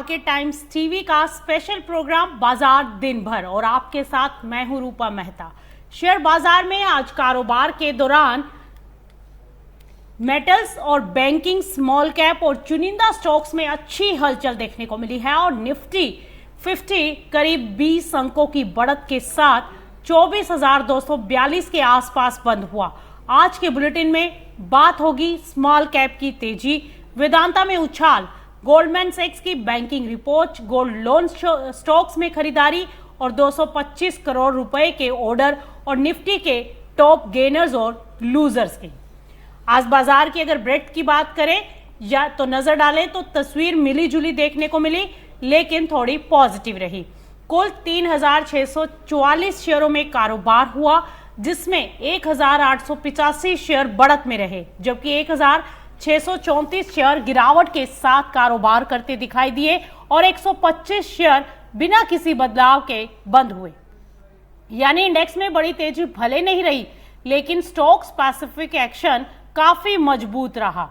Market times TV का special programme बाजार दिन भर और आपके साथ मैं हूं रूपा मेहता। शेयर बाजार में आज कारोबार के दौरान मेटल्स और बैंकिंग, स्मॉल कैप और चुनिंदा स्टॉक्स में अच्छी हलचल देखने को मिली है और निफ्टी 50 करीब 20 अंकों की बढ़त के साथ 24,242 के आसपास बंद हुआ। आज के बुलेटिन में बात होगी स्मॉल कैप की तेजी, वेदांता में उछाल, गोल्डमैन सैक्स की banking report, gold loan stocks में खरीदारी और 225 करोड़ रुपए के ऑर्डर और निफ्टी के टॉप गेनर्स और लूजर्स की। आज बाजार की अगर ब्रेड की बात करें या तो नजर डालें तो तस्वीर मिली जुली देखने को मिली, लेकिन थोड़ी पॉजिटिव रही। कुल 3,644 शेयरों में कारोबार हुआ, जिसमें 1,885 शेयर बढ़त में रहे, जबकि 1,634 शेयर गिरावट के साथ कारोबार करते दिखाई दिए और 125 शेयर बिना किसी बदलाव के बंद हुए। यानी इंडेक्स में बड़ी तेजी भले नहीं रही, लेकिन स्टॉक स्पेसिफिक एक्शन काफी मजबूत रहा।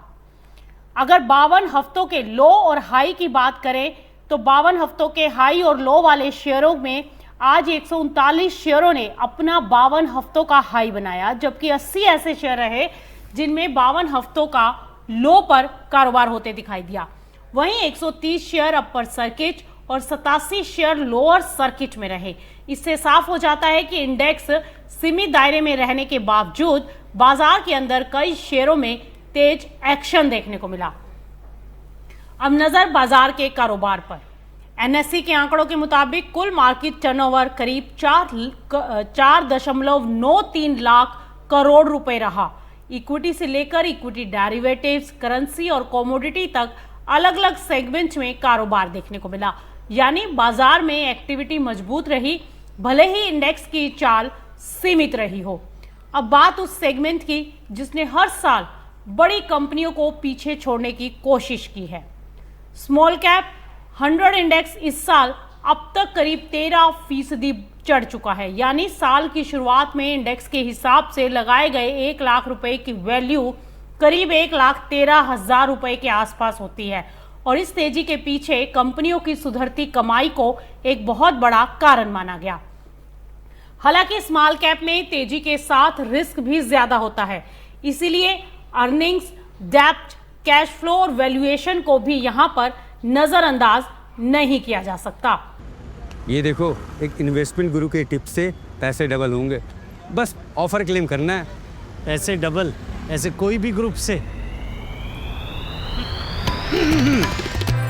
अगर 52 हफ्तों के लो और हाई की बात करें तो 52 हफ्तों के हाई और लो वाले शेयरों में आज 139 शेयरों ने अपना 52 हफ्तों का हाई बनाया, जबकि 80 ऐसे शेयर रहे जिनमें 52 हफ्तों का लो पर कारोबार होते दिखाई दिया। वहीं 130 शेयर अपर सर्किट और 87 शेयर लोअर सर्किट में रहे। इससे साफ हो जाता है कि इंडेक्स सीमित दायरे में रहने के बावजूद बाजार के अंदर कई शेयरों में तेज एक्शन देखने को मिला। अब नजर बाजार के कारोबार पर। एनएससी के आंकड़ों के मुताबिक कुल मार्केट टर्नओवर करीब 4.93 लाख करोड़ रुपए रहा। इक्विटी से लेकर इक्विटी डेरिवेटिव्स, करेंसी और कमोडिटी तक अलग अलग सेगमेंट में कारोबार देखने को मिला। यानी बाजार में एक्टिविटी मजबूत रही, भले ही इंडेक्स की चाल सीमित रही हो। अब बात उस सेगमेंट की जिसने हर साल बड़ी कंपनियों को पीछे छोड़ने की कोशिश की है। स्मॉल कैप 100 इंडेक्स इस साल अब तक करीब 13% चढ़ चुका है। यानी साल की शुरुआत में इंडेक्स के हिसाब से लगाए गए 1 लाख रुपए की वैल्यू करीब 1,13,000 रुपए के आसपास होती है और इस तेजी के पीछे कंपनियों की सुधरती कमाई को एक बहुत बड़ा कारण माना गया। हालांकि स्मॉल कैप में तेजी के साथ रिस्क भी ज्यादा होता है, इसीलिए अर्निंग्स, डेप्थ, कैश फ्लो और वैल्यूएशन को भी यहां पर नजरअंदाज नहीं किया जा सकता। ये देखो, एक इन्वेस्टमेंट गुरु के टिप से पैसे डबल होंगे। बस ऑफर क्लेम करना है। पैसे डबल ऐसे कोई भी ग्रुप से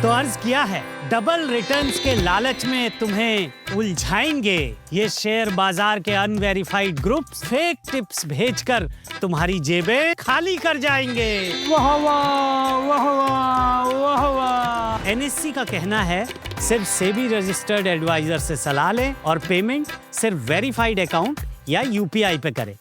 तो अर्ज किया है, डबल रिटर्न्स के लालच में तुम्हें उलझाएंगे ये शेयर बाजार के अनवेरिफाइड ग्रुप्स। फेक टिप्स भेजकर तुम्हारी जेबें खाली कर जाएंगे। वाह वाह वाह वाह वाह वाह। एनएससी का कहना है सिर्फ सेबी रजिस्टर्ड एडवाइजर से सलाह लें और पेमेंट सिर्फ वेरीफाइड अकाउंट या यूपीआई पे करें।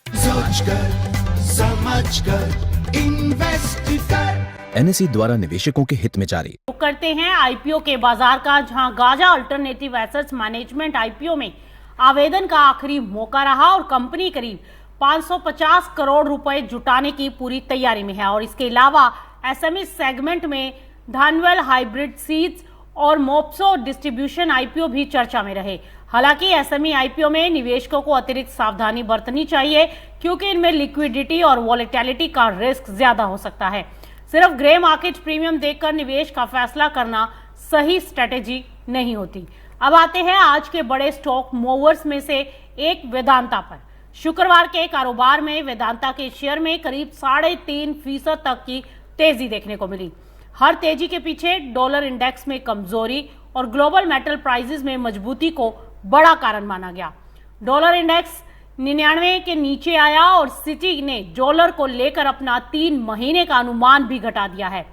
समझकर इन्वेस्ट कर। एनएससी द्वारा निवेशकों के हित में जारी। करते हैं आईपीओ के बाजार का, जहां Gaza alternative assets management IPO में आवेदन का आखिरी मौका रहा और कंपनी करीब 550 करोड़ रुपए जुटाने की पूरी तैयारी में है। और इसके अलावा एसएमई सेगमेंट में धानवेल हाइब्रिड सीड्स और मोप्सो डिस्ट्रीब्यूशन आईपीओ भी चर्चा में रहे। हालांकि एसएमई आईपीओ में निवेशकों को अतिरिक्त सावधानी बरतनी चाहिए, क्योंकि इनमें लिक्विडिटी और वॉलेटिलिटी का रिस्क ज्यादा हो सकता है। सिर्फ ग्रे मार्केट प्रीमियम देखकर निवेश का फैसला करना सही स्ट्रेटेजी नहीं होती। अब आते हैं आज के बड़े स्टॉक मूवर्स में से एक वेदांता पर। शुक्रवार के कारोबार में वेदांता के शेयर में करीब 3.5% तक की तेजी देखने को मिली। हर तेजी के पीछे डॉलर इंडेक्स में कमजोरी और ग्लोबल मेटल प्राइसेस में मजबूती को बड़ा कारण माना गया। डॉलर इंडेक्स 99 के नीचे आया और सिटी ने डॉलर को लेकर अपना 3 महीने का अनुमान भी घटा दिया है।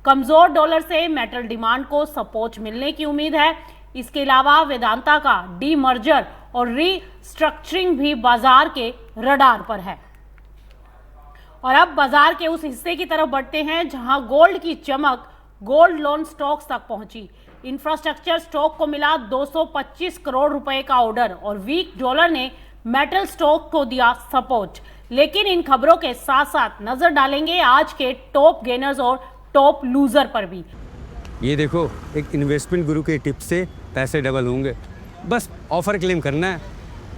कमजोर डॉलर से मेटल डिमांड को सपोर्ट मिलने की उम्मीद है। इसके अलावा वेदांता का डीमर्जर और रीस्ट्रक्चरिंग भी बाजार के रडार पर है। और अब बाजार के उस हिस्से की तरफ बढ़ते हैं जहां गोल्ड की चमक गोल्ड लोन स्टॉक्स तक पहुंची। इंफ्रास्ट्रक्चर स्टॉक को मिला 225 करोड़ रुपए का ऑर्डर और वीक डॉलर ने मेटल स्टॉक को दिया सपोर्ट। लेकिन इन खबरों के साथ साथ नजर डालेंगे आज के टॉप गेनर्स और टॉप लूजर पर भी। ये देखो, एक इन्वेस्टमेंट गुरु के टिप से पैसे डबल होंगे। बस ऑफर क्लेम करना है।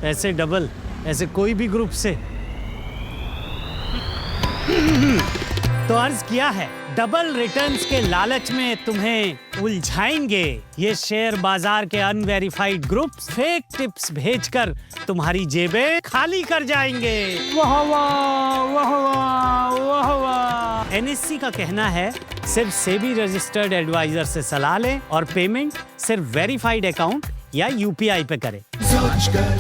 पैसे डबल ऐसे कोई भी ग्रुप से? तो अर्ज किया है, डबल रिटर्न्स के लालच में तुम्हें उलझाएंगे ये शेयर बाजार के अनवेरिफाइड ग्रुप्स। फेक टिप्स भेजकर तुम्हारी जेबें खाली कर जाएंगे। वाह वाह वाह वाह वाह वाह। एनएससी का कहना है, सिर्फ सेबी रजिस्टर्ड एडवाइजर से सलाह लें और पेमेंट सिर्फ वेरीफाइड अकाउंट या यूपीआई पे करें। सोचकर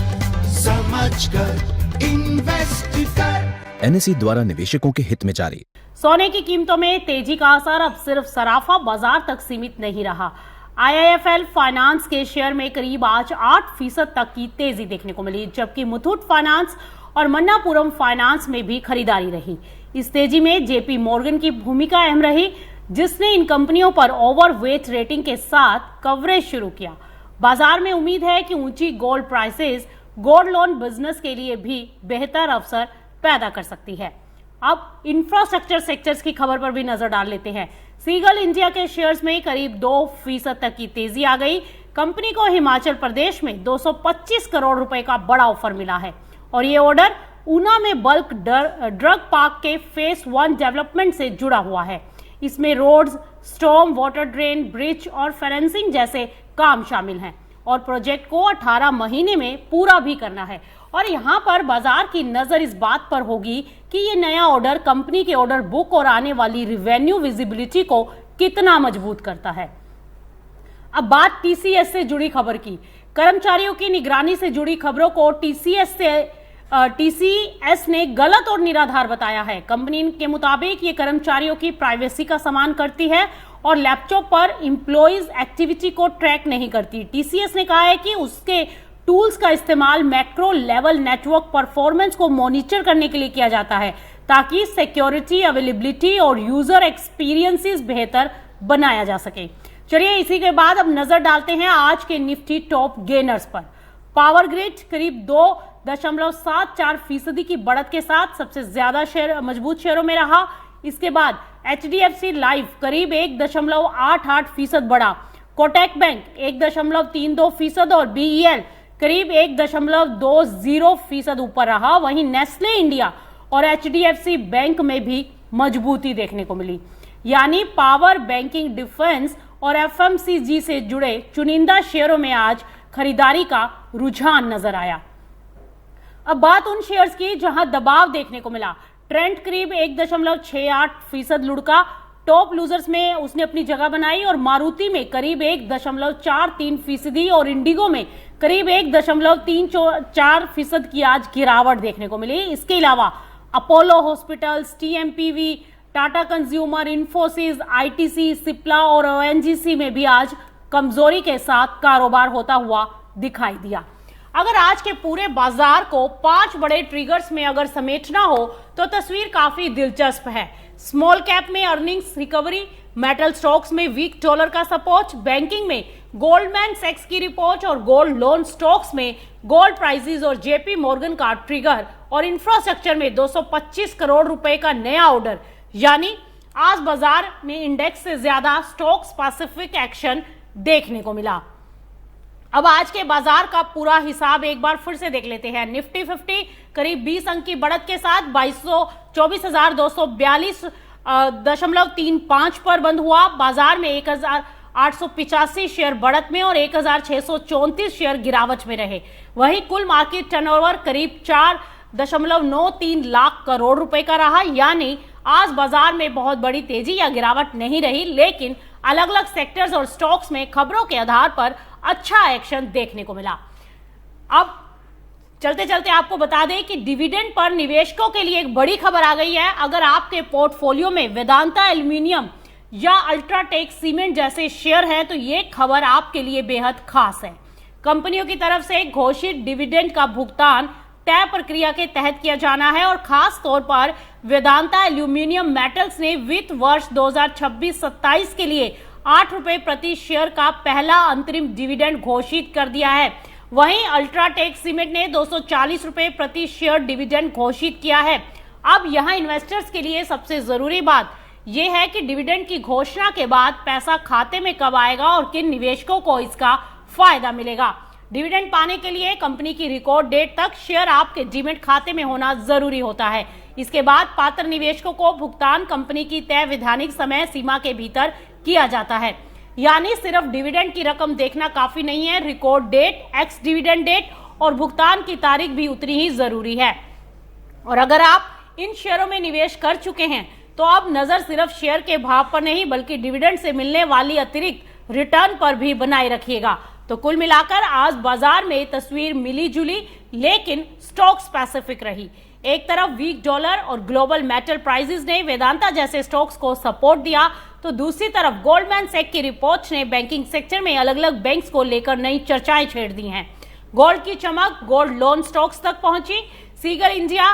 समझकर इन्वेस्ट कर। एनएसई द्वारा निवेशकों के हित में जारी। सोने की कीमतों में तेजी का असर अब सिर्फ सराफा बाजार तक सीमित नहीं रहा। आईआईएफएल फाइनेंस के शेयर में करीब आज 8% तक की तेजी देखने को मिली, जबकि मुथूट फाइनेंस और मन्नापुरम फाइनेंस में भी खरीदारी रही। इस तेजी में जेपी मॉर्गन की भूमिका अहम रही, जिसने इन कंपनियों पर ओवरवेट रेटिंग के साथ कवरेज शुरू किया। बाजार में उम्मीद है कि ऊंची gold prices gold loan business के लिए भी बेहतर अवसर पैदा कर सकती है। अब इंफ्रास्ट्रक्चर सेक्टर्स की खबर पर भी नजर डाल लेते हैं। सीगल इंडिया के शेयर्स में करीब 2% तक की तेजी आ गई। कंपनी को हिमाचल प्रदेश में 225 करोड़ रुपए का बड़ा ऑफर मिला है और ये ऑर्डर ऊना में बल्क ड्रग पार्क के फेस 1 डेवलपमेंट से जुड़ा हुआ है। इसमें roads, storm water drain, bridge और फेंसिंग जैसे काम शामिल हैं और प्रोजेक्ट को 18 महीने में पूरा भी करना है। और यहाँ पर बाजार की नजर इस बात पर होगी कि ये नया ऑर्डर कंपनी के ऑर्डर बुक और आने वाली रिवेन्यू विजिबिलिटी को कितना मजबूत करता है। अब बात टीसीएस से जुड़ी खबर की। कर्मचारियों की निगरानी से जुड़ी खबरों को टीसीएस ने गलत और निराधार बताया है। कंपनी के मुताबिक ये कर्मचारियों की प्राइवेसी का सम्मान करती है और लैपटॉप पर एम्प्लॉइज एक्टिविटी को ट्रैक नहीं करती। टीसीएस ने कहा है कि उसके टूल्स का इस्तेमाल मैक्रो लेवल नेटवर्क परफॉर्मेंस को मॉनिटर करने के लिए किया जाता है ताकि सिक्योरिटी, अवेलेबिलिटी और यूजर एक्सपीरियंसेस बेहतर बनाया जा सके। चलिए इसी के बाद अब नजर डालते हैं आज के निफ्टी टॉप गेनर्स पर। पावर ग्रिड करीब 2.74% की बढ़त के साथ सबसे ज्यादा शेयर मजबूत शेयरों में रहा। इसके बाद एचडीएफसी लाइफ करीब 1.88% बढ़ा। कोटक बैंक 1.32% और बीईएल करीब 1.20% ऊपर रहा। वहीं नेस्ले इंडिया और एचडीएफसी बैंक में भी मजबूती देखने को मिली। यानी पावर, बैंकिंग, डिफेंस और एफएमसीजी से जुड़े चुनिंदा शेयरों में आज खरीदारी का रुझान नजर आया। अब बात उन शेयर्स की जहां दबाव देखने को मिला। ट्रेंड करीब 1.68% लुढ़का। टॉप लूजर्स में उसने अपनी जगह बनाई और मारुति में करीब 1.43% और इंडिगो में करीब 1.34% की आज गिरावट देखने को मिली। इसके अलावा Apollo hospitals, TMPV, Tata consumer, Infosys, ITC, Cipla और ओएनजीसी में भी आज कमजोरी के साथ कारोबार होता हुआ दिखाई दिया। अगर आज के पूरे बाजार को 5 बड़े ट्रिगर्स में अगर समेटना हो तो तस्वीर काफी दिलचस्प है। स्मॉल कैप में अर्निंग्स रिकवरी, मेटल स्टॉक्स में वीक डॉलर का सपोर्ट, बैंकिंग में गोल्डमैन सैक्स की रिपोर्ट और गोल्ड लोन स्टॉक्स में गोल्ड प्राइसेस और जेपी मॉर्गन का ट्रिगर और इंफ्रास्ट्रक्चर में 225 करोड़ रुपए का नया ऑर्डर। यानी आज बाजार में इंडेक्स से ज्यादा स्टॉक स्पेसिफिक एक्शन देखने को मिला। अब आज के बाजार का पूरा हिसाब एक बार फिर से देख लेते हैं। निफ्टी 50 करीब 20 अंक की बढ़त के साथ 24,242.35 पर बंद हुआ। बाजार में 1,885 शेयर बढ़त में और 1,634 शेयर गिरावट में रहे। वहीं कुल मार्केट टर्नओवर करीब 4.93 लाख करोड़ रुपए का रहा। यानी आज बाजार में बहुत बड़ी तेजी या गिरावट नहीं रही, लेकिन अलग अलग सेक्टर्स और स्टॉक्स में खबरों के आधार पर अच्छा एक्शन देखने को मिला। अब चलते चलते आपको बता दें कि डिविडेंड पर निवेशकों के लिए एक बड़ी खबर आ गई है। अगर आपके पोर्टफोलियो में वेदांता एल्युमिनियम या अल्ट्राटेक सीमेंट जैसे शेयर हैं तो ये खबर आपके लिए बेहद खास है। कंपनियों की तरफ से घोषित डिविडेंड का भुगतान तय प्रक्रिया के तहत किया जाना है और खास तौर पर वेदांता एल्युमिनियम मेटल्स ने वित्त वर्ष 2026-27 के लिए 8 रुपए प्रति शेयर का पहला अंतरिम डिविडेंड घोषित कर दिया है। वहीं अल्ट्राटेक सीमेंट ने 240 रुपए प्रति शेयर डिविडेंड घोषित किया है। अब यहां इन्वेस्टर्स के लिए सबसे जरूरी बात ये है कि डिविडेंड की घोषणा के बाद पैसा खाते में कब आएगा और किन निवेशकों को इसका फायदा मिलेगा। डिविडेंड पाने के लिए कंपनी की रिकॉर्ड डेट तक शेयर आपके डीमैट खाते में होना जरूरी होता है। इसके बाद पात्र निवेशकों को भुगतान कंपनी की तय वैधानिक समय सीमा के भीतर किया जाता है। यानी सिर्फ डिविडेंड की रकम देखना काफी नहीं है, record date, ex dividend date और भुगतान की तारीख भी उतनी ही जरूरी है। और अगर आप इन शेयरों में निवेश कर चुके हैं तो अब नजर सिर्फ शेयर के भाव पर नहीं बल्कि डिविडेंड से मिलने वाली अतिरिक्त रिटर्न पर भी बनाए रखिएगा। तो कुल मिलाकर आज बाजार में तस्वीर मिली जुली लेकिन स्टॉक स्पेसिफिक रही। एक तरफ वीक डॉलर और ग्लोबल मेटल प्राइसेस ने वेदांता जैसे स्टॉक्स को सपोर्ट दिया तो दूसरी तरफ गोल्डमैन सैक्स की रिपोर्ट ने बैंकिंग सेक्टर में अलग अलग बैंक्स को लेकर नई चर्चाएं छेड़ दी हैं। गोल्ड की चमक गोल्ड लोन स्टॉक्स तक पहुंची। सीगर इंडिया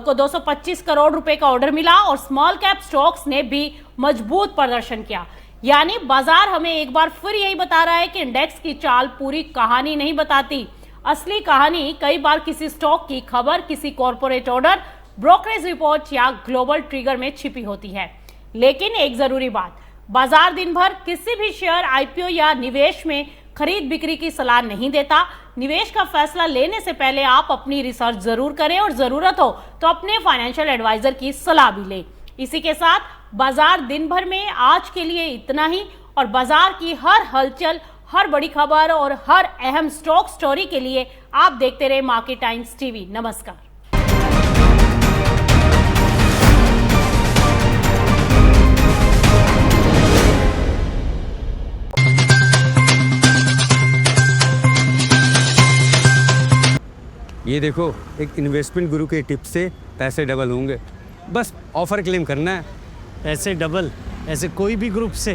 को 225 करोड़ रुपए का ऑर्डर मिला और स्मॉल कैप स्टॉक्स ने भी मजबूत प्रदर्शन किया। यानी बाजार हमें एक बार फिर यही बता रहा है कि इंडेक्स की चाल पूरी कहानी नहीं बताती। असली कहानी कई बार किसी स्टॉक की खबर, किसी कॉर्पोरेट ऑर्डर, ब्रोकरेज रिपोर्ट या ग्लोबल ट्रिगर में छिपी होती है। लेकिन एक जरूरी बात, बाजार दिन भर किसी भी शेयर, आईपीओ या निवेश में खरीद बिक्री की सलाह नहीं देता। निवेश का फैसला लेने से पहले आप अपनी रिसर्च जरूर करें और जरूरत हो तो अपने फाइनेंशियल एडवाइजर की सलाह भी लें। इसी के साथ बाजार दिन भर में आज के लिए इतना ही और बाजार की हर हलचल, हर बड़ी खबर और हर अहम स्टॉक स्टोरी के लिए आप देखते रहे मार्केट टाइम्स टीवी। नमस्कार। ये देखो, एक इन्वेस्टमेंट गुरु के टिप से पैसे डबल होंगे। बस ऑफर क्लेम करना है। पैसे डबल ऐसे कोई भी ग्रुप से?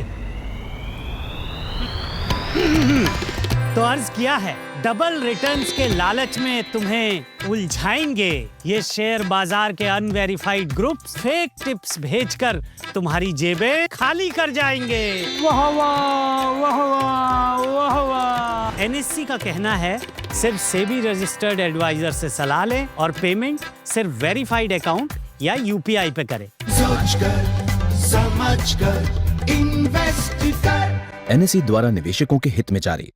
तो अर्ज किया है, डबल रिटर्न्स के लालच में तुम्हें उलझाएंगे ये शेयर बाजार के अनवेरिफाइड ग्रुप्स। फेक टिप्स भेजकर तुम्हारी जेबें खाली कर जाएंगे। वाह वाह वाह वाह वाह वाह। एनएससी का कहना है सिर्फ सेबी रजिस्टर्ड एडवाइजर से सलाह लें और पेमेंट सिर्फ वेरीफाइड अकाउंट या यूपीआई पे करें। सोचकर समझकर इन्वेस्ट कर। एनएसई द्वारा निवेशकों के हित में जारी।